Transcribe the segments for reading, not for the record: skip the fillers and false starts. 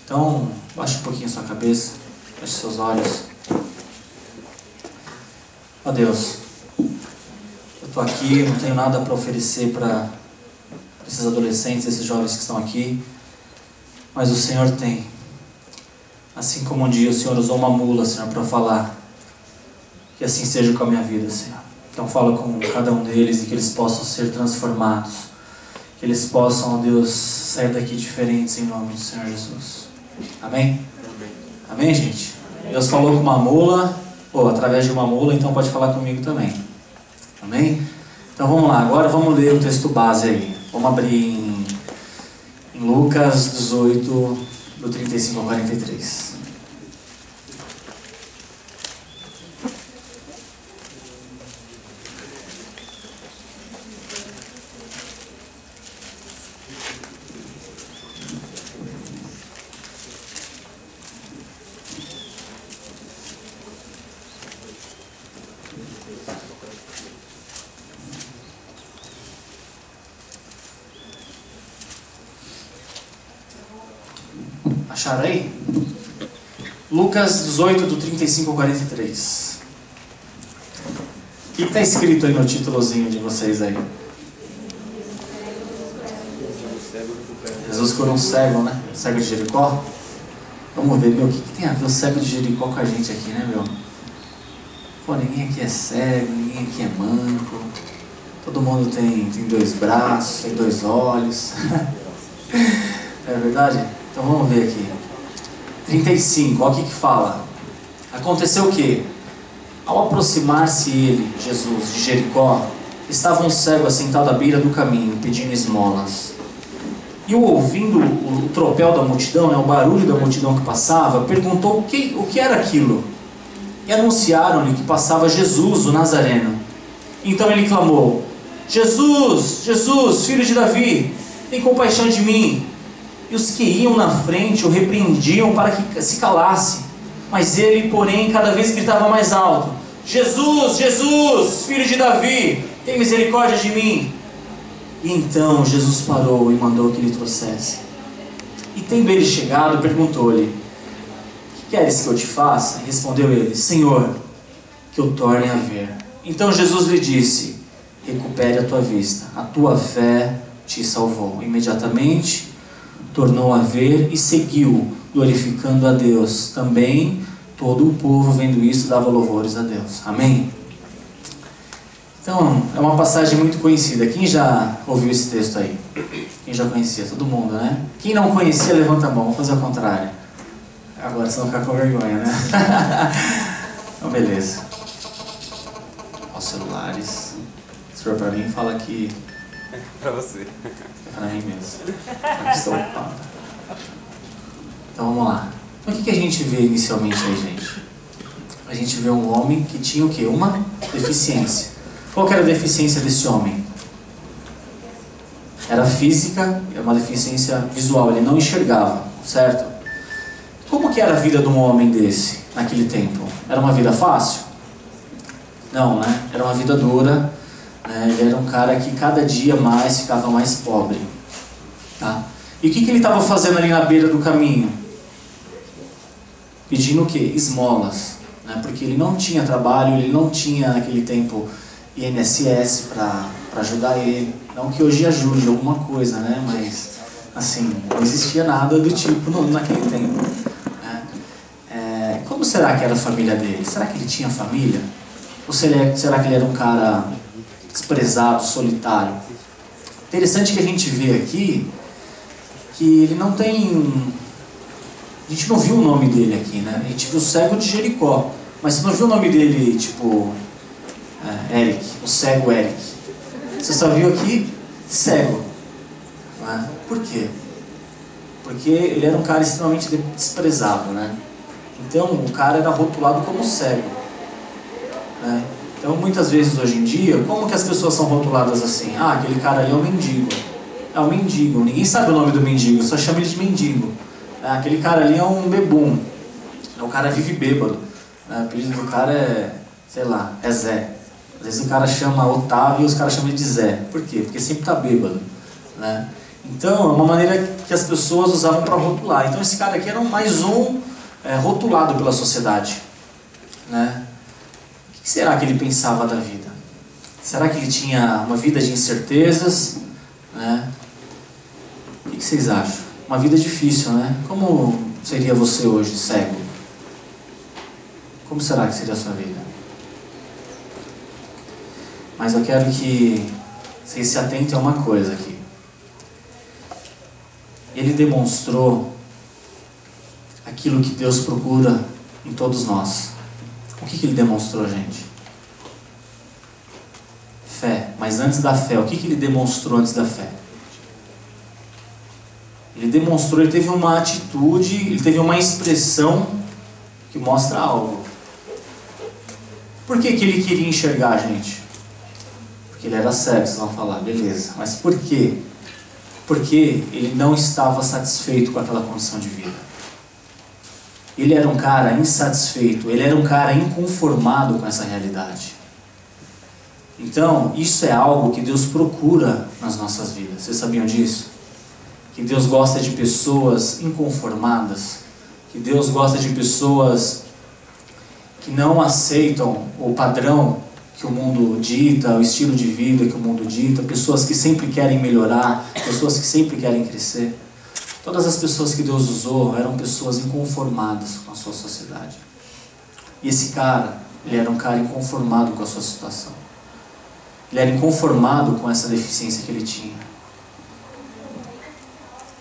Então, baixe um pouquinho a sua cabeça, feche seus olhos. Ó Deus, eu estou aqui, não tenho nada para oferecer para esses adolescentes, esses jovens que estão aqui, mas o Senhor tem. Assim como um dia o Senhor usou uma mula, Senhor, para falar, que assim seja com a minha vida, Senhor. Então fala com cada um deles e que eles possam ser transformados, que eles possam, ó Deus, sair daqui diferentes em nome do Senhor Jesus. Amém? Amém, gente? Deus falou com uma mula, ou através de uma mula, então pode falar comigo também. Amém? Então vamos lá, agora vamos ler o texto base aí. Vamos abrir em Lucas 18, do 35 ao 43. Acharam aí? Lucas 18, do 35 ao 43. O que está escrito aí no títulozinho de vocês aí? Jesus curou um cego, né? Cego de Jericó. Vamos ver, meu, o que tem a ver o cego de Jericó com a gente aqui, né, meu? Pô, ninguém aqui é cego, ninguém aqui é manco. Todo mundo tem dois braços, tem dois olhos. É verdade? Então vamos ver aqui. 35, olha o que fala. Aconteceu o quê? Ao aproximar-se ele, Jesus, de Jericó, estava um cego assentado à beira do caminho, pedindo esmolas. E ouvindo o tropel da multidão, né, o barulho da multidão que passava, perguntou o que era aquilo. E anunciaram-lhe que passava Jesus, o Nazareno. Então ele clamou: Jesus, Jesus, filho de Davi, tem compaixão de mim. E os que iam na frente o repreendiam para que se calasse. Mas ele, porém, cada vez gritava mais alto: Jesus, Jesus, filho de Davi, tem misericórdia de mim. E então Jesus parou e mandou que lhe trouxesse. E tendo ele chegado, perguntou-lhe: que queres que eu te faça? E respondeu ele: Senhor, que eu torne a ver. Então Jesus lhe disse: recupere a tua vista, a tua fé te salvou. Imediatamente tornou a ver e seguiu, glorificando a Deus. Também todo o povo, vendo isso, dava louvores a Deus. Amém? Então, é uma passagem muito conhecida. Quem já ouviu esse texto aí? Quem já conhecia? Todo mundo, né? Quem não conhecia, levanta a mão. Vamos fazer o contrário. Agora, você não ficar com vergonha, né? Então, beleza. Aos celulares. Se for para mim, fala que... Para você. É para mim mesmo. Estou ocupado. Então, vamos lá. Então, o que a gente vê inicialmente aí, gente? A gente vê um homem que tinha o quê? Uma deficiência. Qual que era a deficiência desse homem? Era física, era uma deficiência visual, ele não enxergava, certo? Como que era a vida de um homem desse, naquele tempo? Era uma vida fácil? Não, né? Era uma vida dura, né? Ele era um cara que cada dia mais ficava mais pobre, tá? E o que ele estava fazendo ali na beira do caminho? Pedindo o quê? Esmolas, né? Porque ele não tinha trabalho, ele não tinha naquele tempo INSS para ajudar ele. Não que hoje ajude alguma coisa, né? Mas, assim, não existia nada do tipo naquele tempo, né? Como será que era a família dele? Será que ele tinha família? Ou será que ele era um cara desprezado, solitário? Interessante que a gente vê aqui que ele não tem... A gente não viu o nome dele aqui, né? A gente viu o cego de Jericó, mas você não viu o nome dele, tipo... Eric, o cego Eric. Você só viu aqui cego, né? Por quê? Porque ele era um cara extremamente desprezado, né? Então o cara era rotulado como cego, né? Então muitas vezes hoje em dia, como que as pessoas são rotuladas assim? Ah, aquele cara ali é um mendigo. É um mendigo, ninguém sabe o nome do mendigo, só chama ele de mendigo. Aquele cara ali é um bebum, o cara vive bêbado, né? O apelido do cara é, sei lá, é Zé. Às vezes o cara chama Otávio e os caras chamam ele de Zé. Por quê? Porque sempre está bêbado, né? Então, é uma maneira que as pessoas usavam para rotular. Então, esse cara aqui era mais um rotulado pela sociedade, né? O que será que ele pensava da vida? Será que ele tinha uma vida de incertezas, né? O que vocês acham? Uma vida difícil, né? Como seria você hoje, cego? Como será que seria a sua vida? Mas eu quero que vocês se atentem a uma coisa aqui. Ele demonstrou aquilo que Deus procura em todos nós. O que ele demonstrou, gente? Fé. Mas antes da fé, o que ele demonstrou antes da fé? Ele demonstrou, ele teve uma atitude, ele teve uma expressão que mostra algo. Por que ele queria enxergar, gente? Porque ele era cego, vocês vão falar, beleza. Mas por quê? Porque ele não estava satisfeito com aquela condição de vida. Ele era um cara insatisfeito, ele era um cara inconformado com essa realidade. Então, isso é algo que Deus procura nas nossas vidas. Vocês sabiam disso? Que Deus gosta de pessoas inconformadas, que Deus gosta de pessoas que não aceitam o padrão que o mundo dita, o estilo de vida que o mundo dita, pessoas que sempre querem melhorar, pessoas que sempre querem crescer. Todas as pessoas que Deus usou eram pessoas inconformadas com a sua sociedade. E esse cara, ele era um cara inconformado com a sua situação. Ele era inconformado com essa deficiência que ele tinha.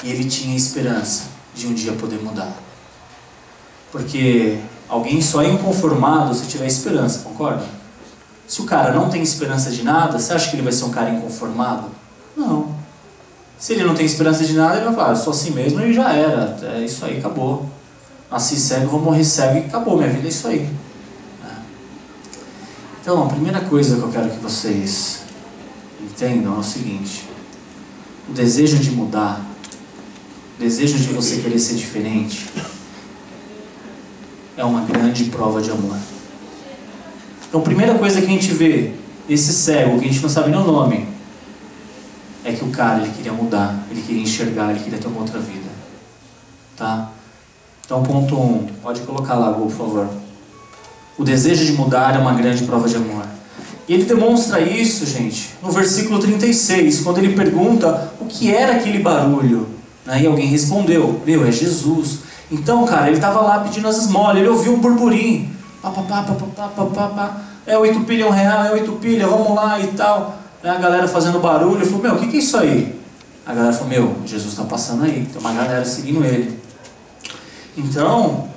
E ele tinha esperança de um dia poder mudar. Porque alguém só é inconformado se tiver esperança, concorda? Se o cara não tem esperança de nada, você acha que ele vai ser um cara inconformado? Não. Se ele não tem esperança de nada, ele vai falar, eu sou assim mesmo e já era, é isso aí, acabou. Nasci cego, vou morrer cego e acabou, minha vida é isso aí. Então, a primeira coisa que eu quero que vocês entendam é o seguinte: o desejo de mudar, o desejo de você querer ser diferente, é uma grande prova de amor. Então, a primeira coisa que a gente vê desse cego, que a gente não sabe nem o nome, é que o cara, ele queria mudar, ele queria enxergar, ele queria ter uma outra vida. Tá? Então, ponto 1, pode colocar lá, Gu, por favor. O desejo de mudar é uma grande prova de amor. E ele demonstra isso, gente, no versículo 36, quando ele pergunta o que era aquele barulho. Né? E alguém respondeu, meu, é Jesus. Então, cara, ele estava lá pedindo as esmolas, ele ouviu um burburinho. É 8 pilha, R$1, é 8 pilha, vamos lá e tal. A galera fazendo barulho, ele falou, meu, o que é isso aí? A galera falou, meu, Jesus está passando aí, tem uma galera seguindo ele. Então,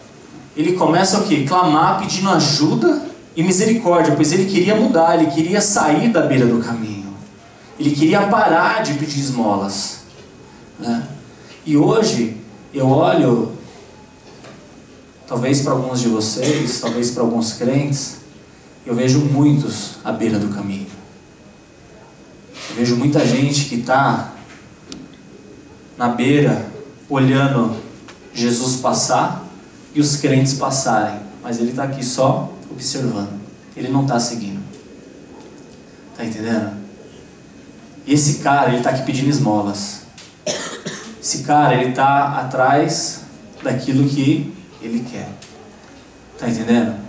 ele começa o quê? Clamar, pedindo ajuda e misericórdia, pois ele queria mudar, ele queria sair da beira do caminho. Ele queria parar de pedir esmolas. Né? E hoje, eu olho, talvez para alguns de vocês, talvez para alguns crentes, eu vejo muitos à beira do caminho. Eu vejo muita gente que está na beira, olhando Jesus passar e os crentes passarem, mas ele está aqui só observando, ele não está seguindo. Está entendendo? E esse cara, ele está aqui pedindo esmolas. Esse cara, ele está atrás daquilo que ele quer. Está entendendo?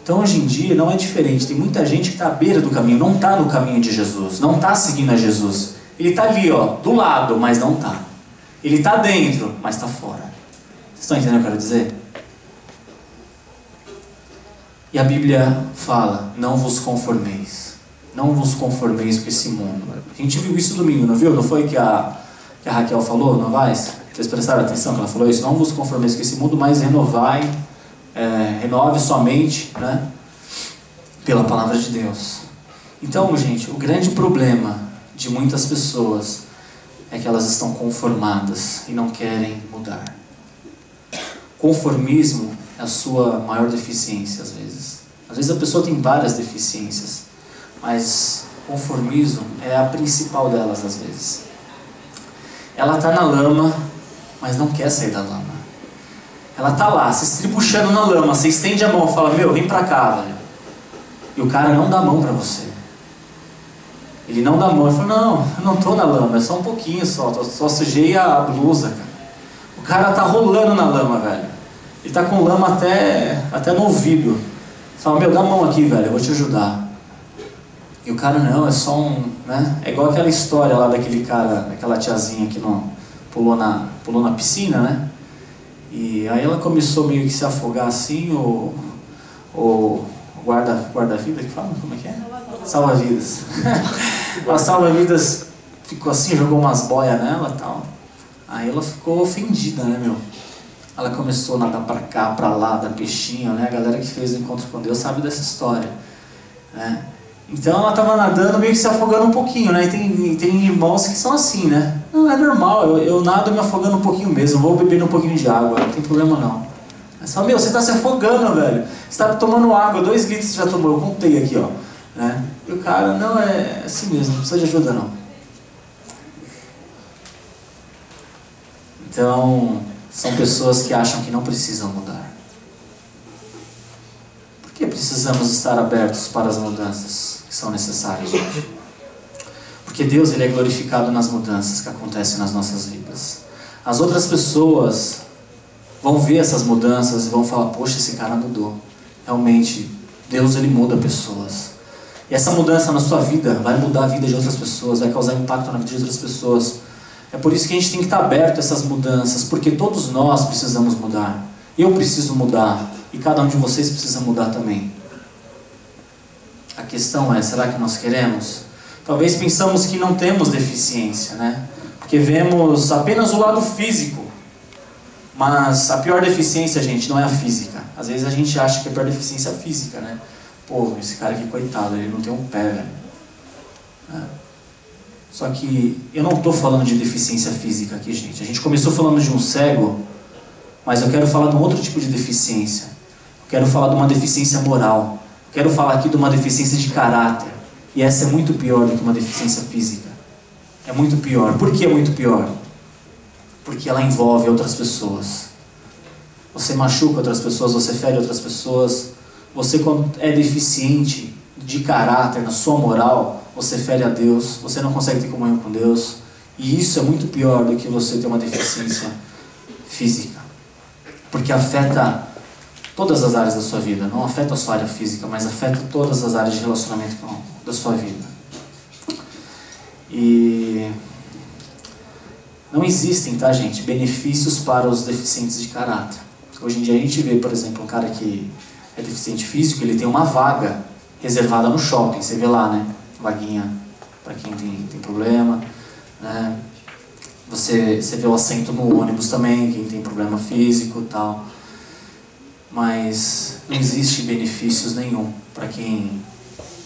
Então hoje em dia não é diferente. Tem muita gente que está à beira do caminho, não está no caminho de Jesus, não está seguindo a Jesus. Ele está ali, ó, do lado, mas não está. Ele está dentro, mas está fora. Vocês estão entendendo o que eu quero dizer? E a Bíblia fala, não vos conformeis. Não vos conformeis com esse mundo. A gente viu isso domingo, não viu? Não foi que a Raquel falou, não vai? Vocês prestaram atenção que ela falou isso? Não vos conformeis com esse mundo, mas renove sua mente, né? Pela palavra de Deus. Então, gente, o grande problema de muitas pessoas é que elas estão conformadas e não querem mudar. Conformismo é a sua maior deficiência, às vezes. Às vezes a pessoa tem várias deficiências, mas conformismo é a principal delas, às vezes. Ela está na lama, mas não quer sair da lama. Ela está lá, se estribuchando na lama, você estende a mão e fala, meu, vem pra cá, velho. E o cara não dá a mão pra você. Ele não dá a mão, ele falou, não, eu não tô na lama, é só um pouquinho só sujei a blusa, cara. O cara tá rolando na lama, velho. Ele tá com lama até no ouvido. Você fala, meu, dá a mão aqui, velho, eu vou te ajudar. E o cara, não, é só um, né? É igual aquela história lá daquele cara, daquela tiazinha que não pulou na piscina, né? E aí ela começou meio que se afogar assim, o guarda-vida que fala, como é que é? Salva-vidas. A salva-vidas ficou assim, jogou umas boias nela e tal. Aí ela ficou ofendida, né, meu? Ela começou a nadar pra cá, pra lá, dar peixinho, né? A galera que fez o encontro com Deus sabe dessa história, né? Então ela estava nadando meio que se afogando um pouquinho, né? E tem irmãos que são assim, né? Não, é normal, eu nado me afogando um pouquinho mesmo, vou beber um pouquinho de água, não tem problema não. Aí você fala, meu, você está se afogando, velho. Você está tomando água, 2 litros você já tomou, eu contei aqui, ó. Né? E o cara, não, é assim mesmo, não precisa de ajuda não. Então, são pessoas que acham que não precisam mudar. Por que precisamos estar abertos para as mudanças que são necessárias, gente? Porque Deus, Ele é glorificado nas mudanças que acontecem nas nossas vidas. As outras pessoas vão ver essas mudanças e vão falar, poxa, esse cara mudou. Realmente, Deus, Ele muda pessoas. E essa mudança na sua vida vai mudar a vida de outras pessoas, vai causar impacto na vida de outras pessoas. É por isso que a gente tem que estar aberto a essas mudanças, porque todos nós precisamos mudar. Eu preciso mudar, e cada um de vocês precisa mudar também. A questão é, será que nós queremos? Talvez pensamos que não temos deficiência, né? Porque vemos apenas o lado físico. Mas a pior deficiência, gente, não é a física. Às vezes a gente acha que a pior deficiência é a física, né? Pô, esse cara aqui, coitado, ele não tem um pé, velho. Só que eu não estou falando de deficiência física aqui, gente. A gente começou falando de um cego, mas eu quero falar de um outro tipo de deficiência. Eu quero falar de uma deficiência moral. Eu quero falar aqui de uma deficiência de caráter. E essa é muito pior do que uma deficiência física. É muito pior. Por que é muito pior? Porque ela envolve outras pessoas. Você machuca outras pessoas, você fere outras pessoas. Você, quando é deficiente de caráter, na sua moral, você fere a Deus, você não consegue ter comunhão com Deus. E isso é muito pior do que você ter uma deficiência física. Porque afeta todas as áreas da sua vida. Não afeta a sua área física, mas afeta todas as áreas de relacionamento da sua vida. E não existem, tá, gente, benefícios para os deficientes de caráter. Hoje em dia a gente vê, por exemplo, um cara que é deficiente físico, ele tem uma vaga reservada no shopping, você vê lá, né? Vaguinha para quem tem problema, né? Você vê o assento no ônibus também, quem tem problema físico e tal. Mas não existe benefícios nenhum para quem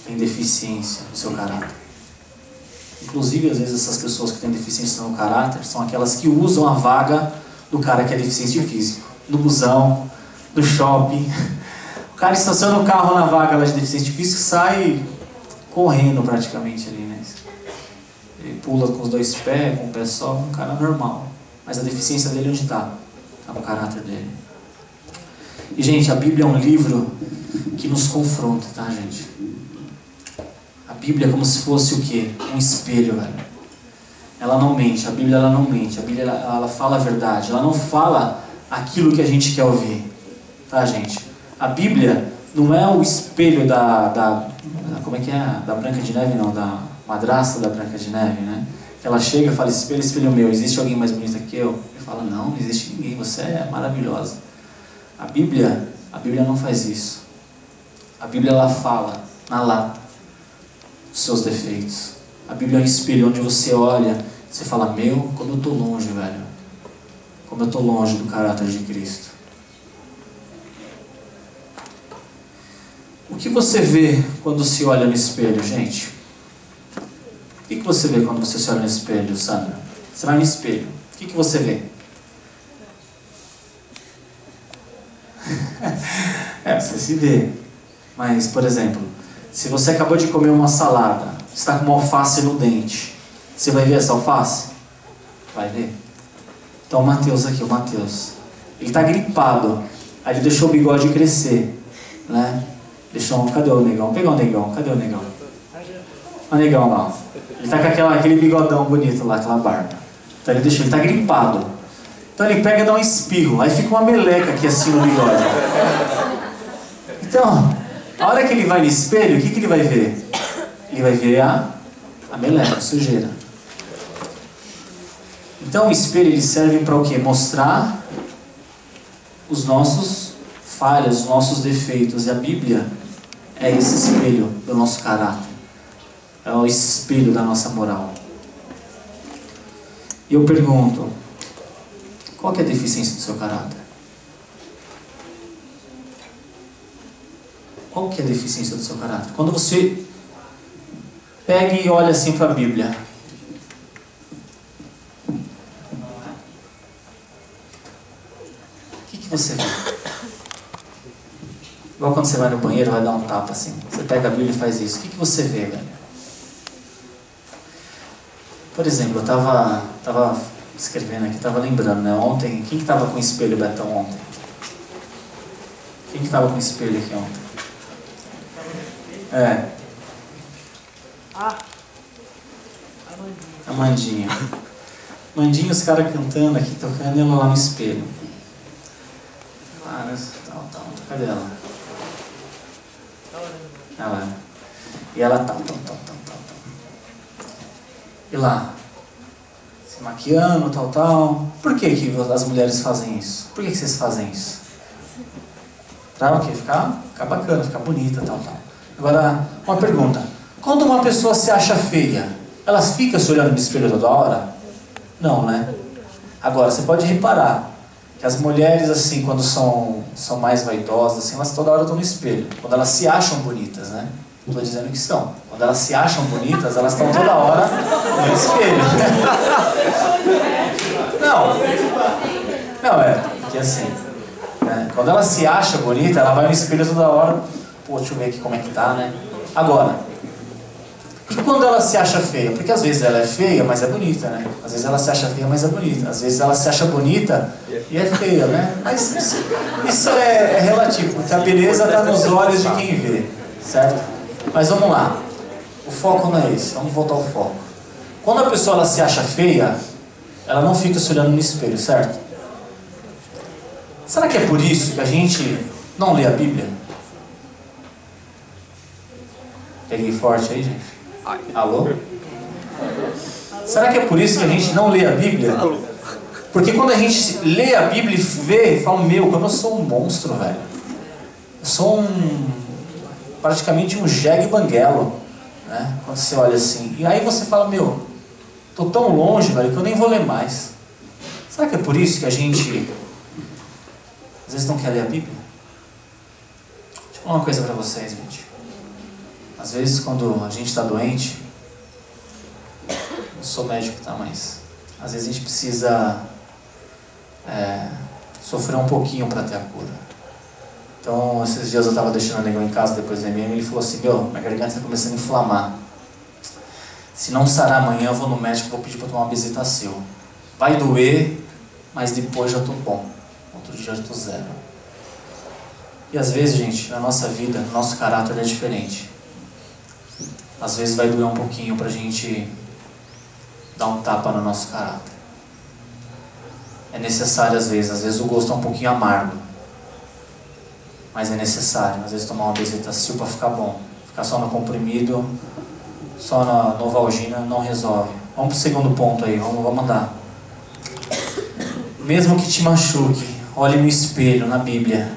tem deficiência no seu caráter. Inclusive, às vezes, essas pessoas que têm deficiência no caráter são aquelas que usam a vaga do cara que é deficiente físico. No busão, no shopping. O cara estaciona o carro na vaga lá de deficiente físico e sai correndo praticamente ali, né? Ele pula com os 2 pés, com o pé só, um cara normal. Mas a deficiência dele onde está? Está no caráter dele. E, gente, a Bíblia é um livro que nos confronta, tá, gente? A Bíblia é como se fosse o quê? Um espelho, velho. Ela não mente, a Bíblia ela não mente. A Bíblia ela fala a verdade, ela não fala aquilo que a gente quer ouvir. Tá, gente? A Bíblia não é o espelho como é que é? Da Branca de Neve, não, da madrasta da Branca de Neve, né? Que ela chega e fala, espelho, espelho meu, existe alguém mais bonita que eu? Ele fala, não existe ninguém, você é maravilhosa. A Bíblia não faz isso. A Bíblia ela fala na lata os seus defeitos. A Bíblia é um espelho onde você olha, você fala, meu, como eu estou longe, velho. Como eu estou longe do caráter de Cristo. O que você vê quando se olha no espelho, gente? O que você vê quando você se olha no espelho, Sandra? Você vai no espelho, o que você vê? Você se vê. Mas, por exemplo, se você acabou de comer uma salada, está com uma alface no dente, você vai ver essa alface? Vai ver. Então o Mateus aqui, ele está gripado, aí ele deixou o bigode crescer, né? Cadê o negão? Pegar o negão, cadê o negão? Olha o negão lá. Ele tá com aquele bigodão bonito lá, aquela barba. Então ele tá gripado. Então ele pega e dá um espirro. Aí fica uma meleca aqui assim no bigode. Então, a hora que ele vai no espelho, o que ele vai ver? Ele vai ver a meleca, a sujeira. Então o espelho ele serve para o quê? Mostrar os nossos falhas, os nossos defeitos. E a Bíblia é esse espelho do nosso caráter. É esse espelho da nossa moral. E eu pergunto, qual que é a deficiência do seu caráter? Qual que é a deficiência do seu caráter? Quando você pega e olha assim para a Bíblia, o que você vê? Igual quando você vai no banheiro, vai dar um tapa assim. Você pega a Bíblia e faz isso. O que você vê, velho? Por exemplo, eu estava escrevendo aqui, estava lembrando, né? Ontem, quem que estava com o espelho, Betão, ontem? Quem que estava com o espelho aqui ontem? A Mandinha. Mandinha, os caras cantando aqui, tocando, e ela lá no espelho. Cadê ela? E ela E lá, se maquiando, tal. Por que as mulheres fazem isso? Por que vocês fazem isso? Pra o quê? Ficar bacana, ficar bonita, tal. Agora, uma pergunta. Quando uma pessoa se acha feia, ela fica se olhando no espelho toda hora? Não, né? Agora, você pode reparar que as mulheres, assim, quando são mais vaidosas, assim, elas toda hora estão no espelho. Quando elas se acham bonitas, né? Não estou dizendo que estão. Quando elas se acham bonitas, elas estão toda hora no espelho. Não, porque assim, né? Quando ela se acha bonita, ela vai no espelho toda hora. Pô, deixa eu ver aqui como é que tá, né? Agora, e quando ela se acha feia? Porque às vezes ela é feia, mas é bonita, né? Às vezes ela se acha feia, mas é bonita. Às vezes ela se acha bonita e é feia, né? Mas isso é relativo, porque a beleza está nos olhos de quem vê, certo? Mas vamos lá, o foco não é esse, vamos voltar ao foco. Quando a pessoa ela se acha feia, ela não fica se olhando no espelho, certo? Será que é por isso que a gente não lê a Bíblia? Peguei forte aí, gente? Alô? Será que é por isso que a gente não lê a Bíblia? Porque quando a gente lê a Bíblia e vê, fala, meu, como eu sou um monstro, velho. Eu sou praticamente um jegue banguelo, né? Quando você olha assim. E aí você fala, meu, tô tão longe, velho, que eu nem vou ler mais. Será que é por isso que a gente às vezes não quer ler a Bíblia? Deixa eu falar uma coisa pra vocês, gente. Às vezes quando a gente está doente, não sou médico, tá? Mas às vezes a gente precisa sofrer um pouquinho para ter a cura. Então, esses dias eu estava deixando o negão em casa depois do MM, ele falou assim, meu, minha garganta está começando a inflamar. Se não sarar amanhã, eu vou no médico, vou pedir para tomar uma Bezetacil. Vai doer, mas depois já estou bom. Outro dia já estou zero. E às vezes, gente, na nossa vida, nosso caráter é diferente. Às vezes vai doer um pouquinho para a gente dar um tapa no nosso caráter. É necessário às vezes o gosto é um pouquinho amargo. Mas é necessário, às vezes, tomar uma Bezetacil para ficar bom. Ficar só no comprimido, só na Novalgina, não resolve. Vamos para o segundo ponto aí, vamos andar. Mesmo que te machuque, olhe no espelho, na Bíblia,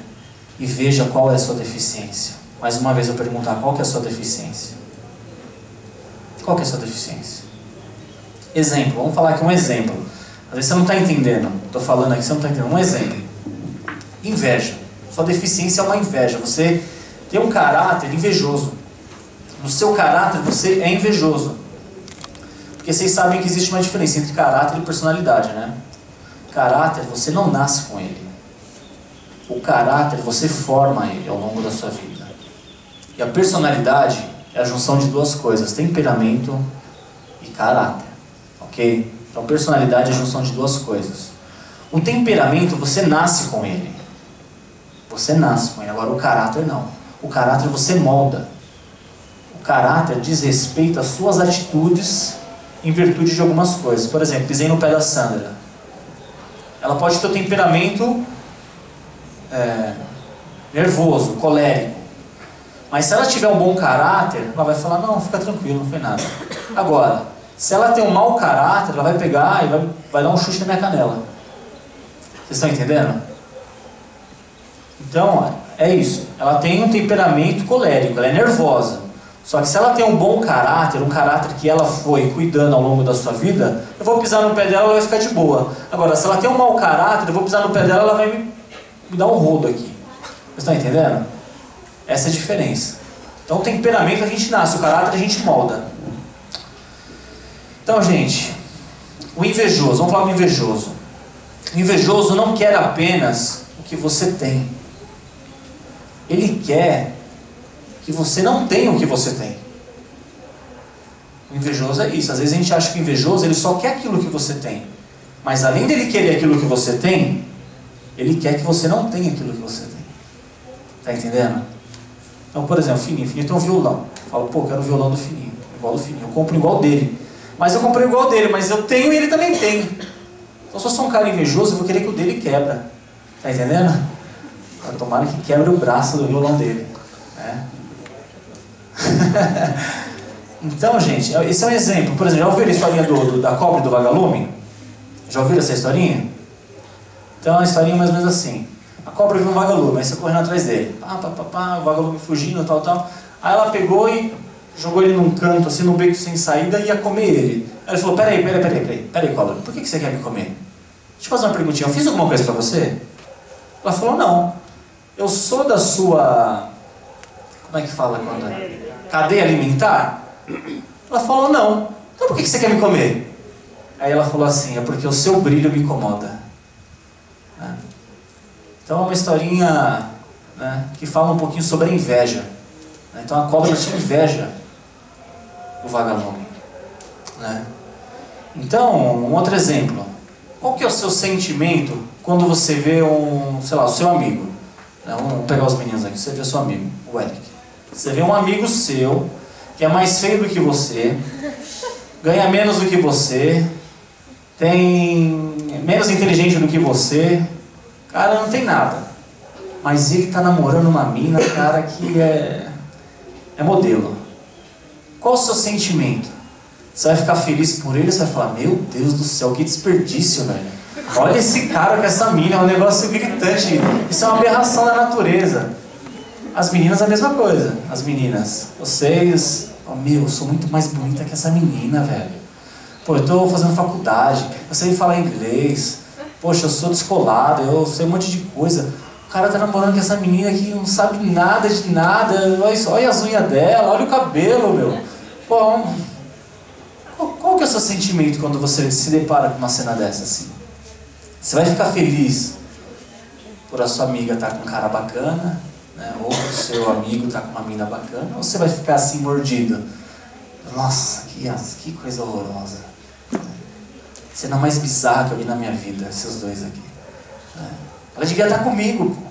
e veja qual é a sua deficiência. Mais uma vez eu perguntar, qual que é a sua deficiência? Qual que é a sua deficiência? Exemplo, vamos falar aqui um exemplo. Às vezes você não está entendendo, estou falando aqui, você não está entendendo. Um exemplo. Inveja. Sua deficiência é uma inveja. Você tem um caráter invejoso. No seu caráter você é invejoso. Porque vocês sabem que existe uma diferença entre caráter e personalidade, né? Caráter, você não nasce com ele. O caráter, você forma ele ao longo da sua vida. E a personalidade é a junção de duas coisas, temperamento e caráter. Ok? Então, personalidade é a junção de duas coisas. O temperamento, você nasce com ele. Você nasce com ele. Agora, o caráter não. O caráter você molda. O caráter diz respeito às suas atitudes em virtude de algumas coisas. Por exemplo, pisei no pé da Sandra. Ela pode ter o temperamento nervoso, colérico. Mas se ela tiver um bom caráter, ela vai falar, não, fica tranquilo, não foi nada. Agora, se ela tem um mau caráter, ela vai pegar e vai dar um chute na minha canela. Vocês estão entendendo? Então, é isso. Ela tem um temperamento colérico, ela é nervosa. Só que se ela tem um bom caráter, um caráter que ela foi cuidando ao longo da sua vida, eu vou pisar no pé dela, ela vai ficar de boa. Agora, se ela tem um mau caráter, eu vou pisar no pé dela, ela vai me dar um rodo aqui. Vocês estão entendendo? Essa é a diferença. Então, o temperamento a gente nasce, o caráter a gente molda. Então, gente, o invejoso, vamos falar do invejoso. O invejoso não quer apenas o que você tem. Ele quer que você não tenha o que você tem. O invejoso é isso. Às vezes a gente acha que o invejoso ele só quer aquilo que você tem. Mas além dele querer aquilo que você tem, ele quer que você não tenha aquilo que você tem. Está entendendo? Então, por exemplo, Fininho tem um violão. Eu falo, pô, quero o violão do Fininho. Igual do Fininho. Eu compro igual dele. Mas eu comprei igual dele, mas eu tenho e ele também tem. Então, se eu sou um cara invejoso, eu vou querer que o dele quebra. Está entendendo? Tomara que quebre o braço do violão dele. Né? Então, gente, esse é um exemplo. Por exemplo, já ouviram a historinha da cobra e do vagalume? Já ouviram essa historinha? Então, é uma historinha mais ou menos assim. A cobra viu um vagalume, aí você correndo atrás dele. O vagalume fugindo, tal. Aí ela pegou e jogou ele num canto, assim, num beco sem saída e ia comer ele. Aí ele falou, peraí, cobra, por que você quer me comer? Deixa eu fazer uma perguntinha, eu fiz alguma coisa pra você? Ela falou, não. Eu sou da sua... Como é que fala quando é? Cadeia alimentar? Ela falou, não. Então por que você quer me comer? Aí ela falou assim, é porque o seu brilho me incomoda. Então é uma historinha, né, que fala um pouquinho sobre a inveja. Então a cobra tinha inveja do vagalume. Né? Então, um outro exemplo. Qual que é o seu sentimento quando você vê o seu amigo? Vamos pegar os meninos aqui. Você vê o seu amigo, o Eric. Você vê um amigo seu que é mais feio do que você, ganha menos do que você, tem menos inteligente do que você, cara, não tem nada. Mas ele está namorando uma mina, cara, que é modelo. Qual o seu sentimento? Você vai ficar feliz por ele? Você vai falar, meu Deus do céu, que desperdício, velho. Olha esse cara com essa mina, é um negócio gritante. Isso é uma aberração da natureza. As meninas a mesma coisa. As meninas, vocês, eu sou muito mais bonita que essa menina, velho. Pô, eu tô fazendo faculdade, eu sei falar inglês. Poxa, eu sou descolado, eu sei um monte de coisa. O cara tá namorando com essa menina que não sabe nada de nada. Olha as unhas dela, olha o cabelo, meu. Pô, qual que é o seu sentimento quando você se depara com uma cena dessa assim? Você vai ficar feliz por a sua amiga estar com um cara bacana, né? Ou o seu amigo estar com uma mina bacana, ou você vai ficar assim mordido? Nossa, que coisa horrorosa. Cena mais bizarra que eu vi na minha vida, esses dois aqui. Ela devia estar comigo.